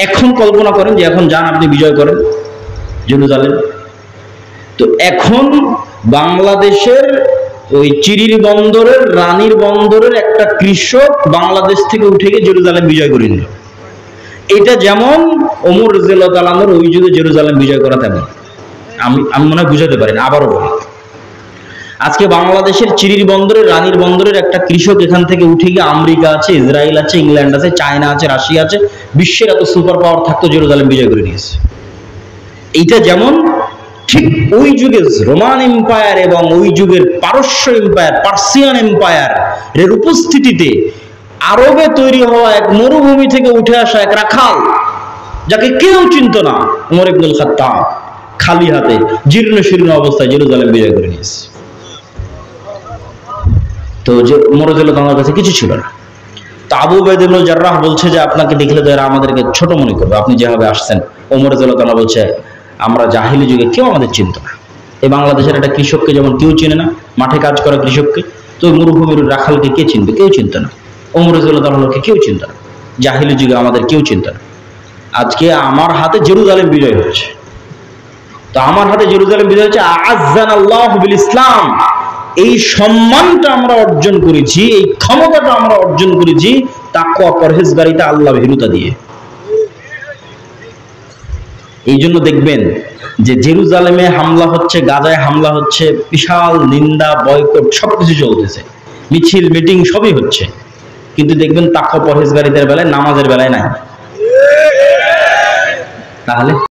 এখন কল্পনা করেন যে এখন যান আপনি বিজয় করেন জেরুজালেম। তো এখন বাংলাদেশের ওই চিরির বন্দরের রানীর বন্দরের একটা কৃষক বাংলাদেশ থেকে উঠে গিয়ে জেরুজালেম বিজয় করে নিল। এটা যেমন ওমর রাদিয়াল্লাহু তাআলা আনহুর ওই যুগে জেরুজালেম বিজয় করা তেমন। আমি মনে হয় বুঝাতে পারি না, আবারও বলি। আজকে বাংলাদেশের চিরির বন্দরের রানীর বন্দরের একটা কৃষক এখান থেকে উঠে গিয়ে আমেরিকা আছে, ইসরায়েল আছে, ইংল্যান্ড আছে, চায়না আছে, রাশিয়া আছে, বিশ্বের এত সুপার পাওয়ার থাকতো জেরুজালেম বিজয় করে নিয়েছে। এইটা যেমন ঠিক ওই যুগের রোমান এম্পায়ার এবং ওই যুগের পারস্য এম্পায়ার, পার্সিয়ান এম্পায়ার এর উপস্থিতিতে আরবে তৈরি হওয়া এক মরুভূমি থেকে উঠে আসা এক রাখাল, যাকে কেউ চিনত না, ওমর ইবনুল খাত্তাব, খালি হাতে জীর্ণ শীর্ণ অবস্থায় জেরুজালেম বিজয় করে নিয়েছে। তো যে ওমর রাদিয়াল্লাহু তাআলার কাছে কিছু ছিল না। তো আবু উবাইদা ইবনে জাররাহ বলছে যে আপনাকে দেখলে তো এরা আমাদেরকে ছোট মনে করবে, আপনি যেভাবে আসছেন। ওমর রাদিয়াল্লাহু তাআলা বলছে আমরা জাহিলি যুগে কেউ আমাদের চিনত না। এই বাংলাদেশের একটা কৃষককে যেমন কেউ চিনে না, মাঠে কাজ করা কৃষককে, তো মরুভূমির রাখালকে কে চিনবে? কেউ চিনত না। ওমর রাদিয়াল্লাহু তাআলাকে কেউ চিনত না, জাহিলি যুগে আমাদের কেউ চিনত না। আজকে আমার হাতে জেরুজালেম বিজয় হচ্ছে। তো আমার হাতে জেরুজালেম বিজয় হচ্ছে আ'আজ্জানাল্লাহু বিল ইসলাম। এই সম্মানটা আমরা অর্জন করেছি, এই ক্ষমতাটা আমরা অর্জন করেছি তাকওয়া, পরহেজগারিতা, আল্লাহ ভীরুতা দিয়ে। এই জন্য দেখবেন যে জেরুজালেমে হামলা হচ্ছে, গাজায় হামলা হচ্ছে, বিশাল নিন্দা, বয়কট সবকিছু চলতেছে, মিছিল মিটিং সবই হচ্ছে, কিন্তু দেখবেন তাকওয়া পরহেজগারিতার বেলায়, নামাজের বেলায় নাই। তাহলে